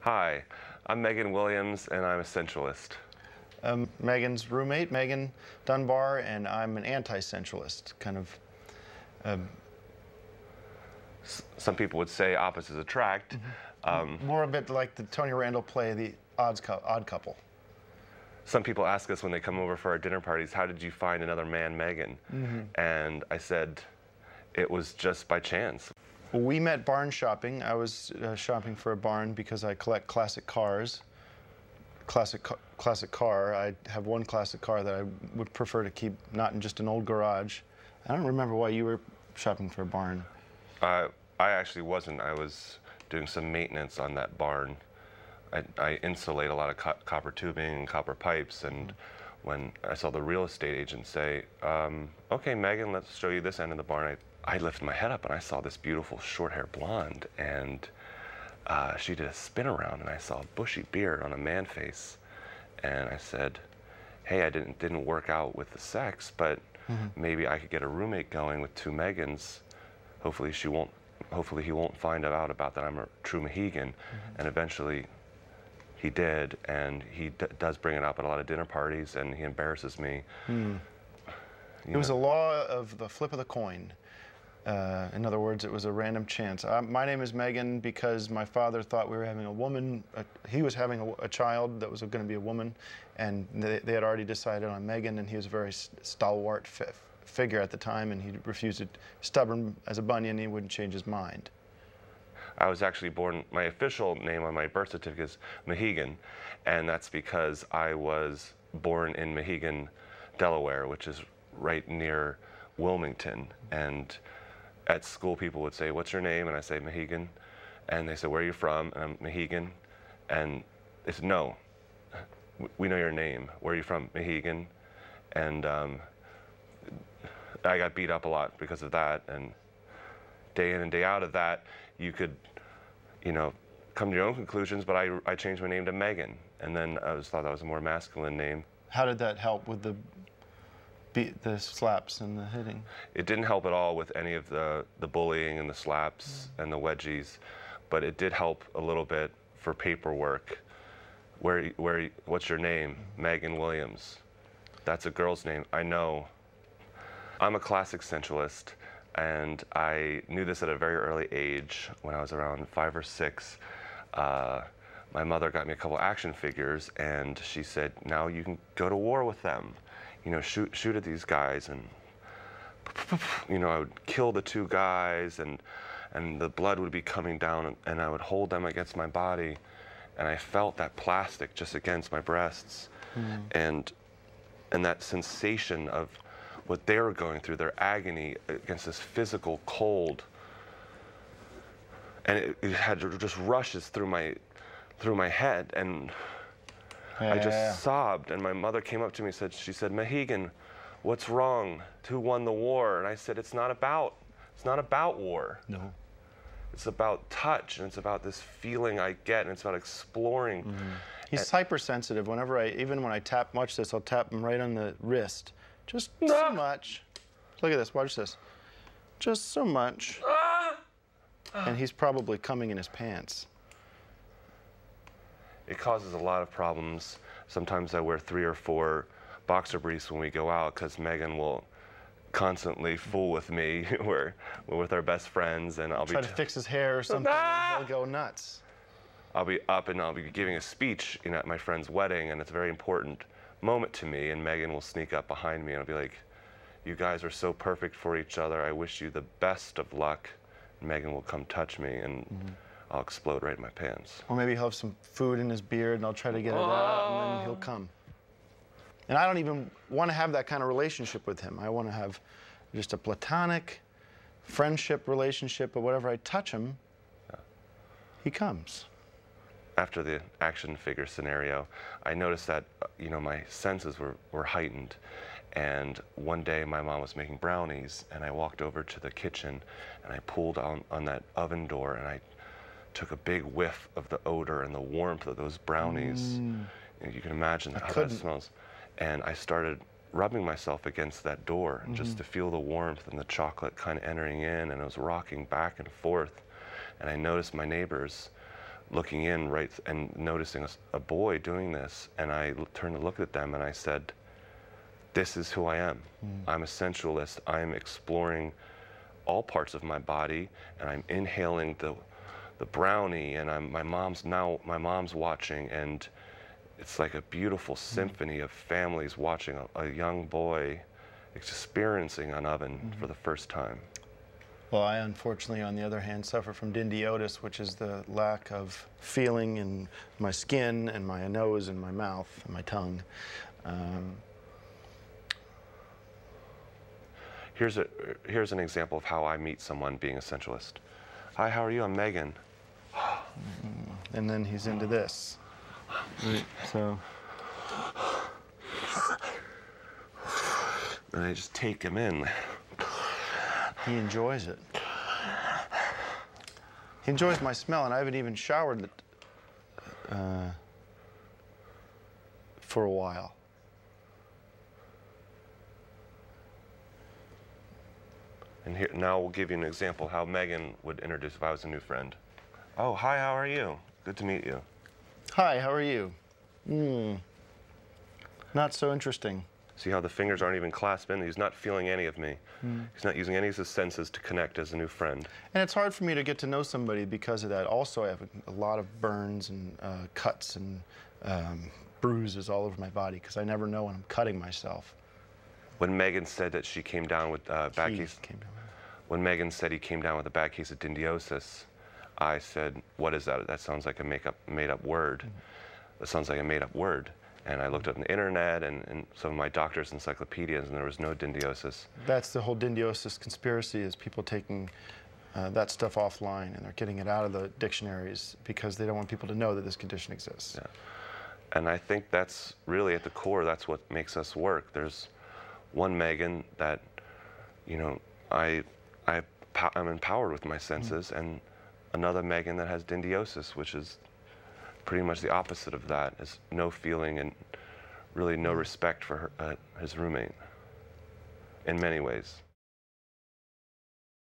Hi, I'm Megan Williams, and I'm a sensualist. Megan's roommate, Megan Dunbar, and I'm an anti-sensualist, kind of. Some people would say opposites attract. More a bit like the Tony Randall play, The Odd Couple. Some people ask us when they come over for our dinner parties, how did you find another man, Megan? And I said, it was just by chance. Well, we met barn shopping. I was shopping for a barn because I collect classic cars. Classic car. I have one classic car that I would prefer to keep not in just an old garage. I don't remember why you were shopping for a barn. I actually wasn't. I was doing some maintenance on that barn. I insulate a lot of copper tubing and copper pipes, and when I saw the real estate agent say, okay, Megan, let's show you this end of the barn, I lifted my head up and I saw this beautiful short-haired blonde, and she did a spin around and I saw a bushy beard on a man face, and I said, hey, I didn't work out with the sex, but maybe I could get a roommate going with two Megans. Hopefully he won't find out about that I'm a true Mohegan. And eventually he did, and he does bring it up at a lot of dinner parties, and he embarrasses me. It was a law of the flip of the coin. In other words, it was a random chance. My name is Megan because my father thought we were having a woman. He was having a child that was going to be a woman, and they had already decided on Megan, and he was a very stalwart figure at the time, and he refused it. Stubborn as a bunny, he wouldn't change his mind. I was actually born, my official name on my birth certificate is Mohegan, and that's because I was born in Mohegan, Delaware, which is right near Wilmington. And at school, people would say, what's your name? And I say, Mohegan. And they said, where are you from? And I'm Mohegan. And they said, no, we know your name. Where are you from? Mohegan. And I got beat up a lot because of that. And day in and day out of that, you could, come to your own conclusions, but I changed my name to Megan. And then I thought that was a more masculine name. How did that help with the slaps and the hitting? It didn't help at all with any of the bullying and the slaps and the wedgies, but it did help a little bit for paperwork. What's your name? Megan Williams. That's a girl's name. I know. I'm a classic sensualist, and I knew this at a very early age. When I was around 5 or 6, my mother got me a couple action figures, and she said, now you can go to war with them. Shoot at these guys, and I would kill the two guys, and the blood would be coming down, and I would hold them against my body, and I felt that plastic just against my breasts, and that sensation of what they were going through, their agony against this physical cold, and it had just rushes through my head, and I just sobbed, and my mother came up to me and she said, Mohegan, what's wrong? Who won the war? And I said, it's not about war. No. It's about touch, and it's about this feeling I get, and it's about exploring. He's hypersensitive. Even when I tap, watch this, I'll tap him right on the wrist. Just so much. Look at this, watch this. Just so much. And he's probably coming in his pants. It causes a lot of problems. Sometimes I wear 3 or 4 boxer briefs when we go out because Megan will constantly fool with me. We're with our best friends, and I'll try to fix his hair or something, and he'll go nuts. I'll be up and I'll be giving a speech at my friend's wedding, and it's a very important moment to me, and Megan will sneak up behind me and I'll be like, you guys are so perfect for each other. I wish you the best of luck. And Megan will come touch me, and I'll explode right in my pants. Or maybe he'll have some food in his beard, and I'll try to get it out, and then he'll come. And I don't even want to have that kind of relationship with him. I want to have just a platonic friendship relationship, but whenever I touch him, he comes. After the action figure scenario, I noticed that, my senses were heightened. And one day my mom was making brownies, and I walked over to the kitchen, and I pulled on that oven door, and I took a big whiff of the odor and the warmth of those brownies. And you can imagine how that smells. And I started rubbing myself against that door, and just to feel the warmth and the chocolate kind of entering in, and it was rocking back and forth. And I noticed my neighbors looking in right and noticing a boy doing this, and I turned to look at them and I said, this is who I am. I'm a sensualist. I'm exploring all parts of my body, and I'm inhaling the brownie, and my mom's watching, and it's like a beautiful symphony of families watching a young boy experiencing an oven for the first time. Well, I unfortunately, on the other hand, suffer from dendiotis, which is the lack of feeling in my skin and my nose and my mouth and my tongue. Here's an example of how I meet someone being a sensualist. Hi, how are you? I'm Megan. And then he's into this. Right, so. And I just take him in. He enjoys it. He enjoys my smell, and I haven't even showered for a while. And here, now we'll give you an example how Megan would introduce if I was a new friend. Oh, hi, how are you? Good to meet you. Hi, how are you? Not so interesting. See how the fingers aren't even clasped in? He's not feeling any of me. He's not using any of his senses to connect as a new friend. And it's hard for me to get to know somebody because of that. Also, I have a lot of burns and cuts and bruises all over my body because I never know when I'm cutting myself. When Megan said that she came down with a bad case, when Megan said he came down with a bad case of dendiosis, I said, what is that? That sounds like a made-up word. That sounds like a made-up word. And I looked up on the internet and some of my doctor's encyclopedias, and there was no dendiosis. That's the whole dendiosis conspiracy, is people taking that stuff offline, and they're getting it out of the dictionaries because they don't want people to know that this condition exists. Yeah. And I think that's really at the core, that's what makes us work. There's one Megan that, you know, I'm empowered with my senses, and another Megan that has dendiosis, which is pretty much the opposite of that, is no feeling and really no respect for his roommate in many ways.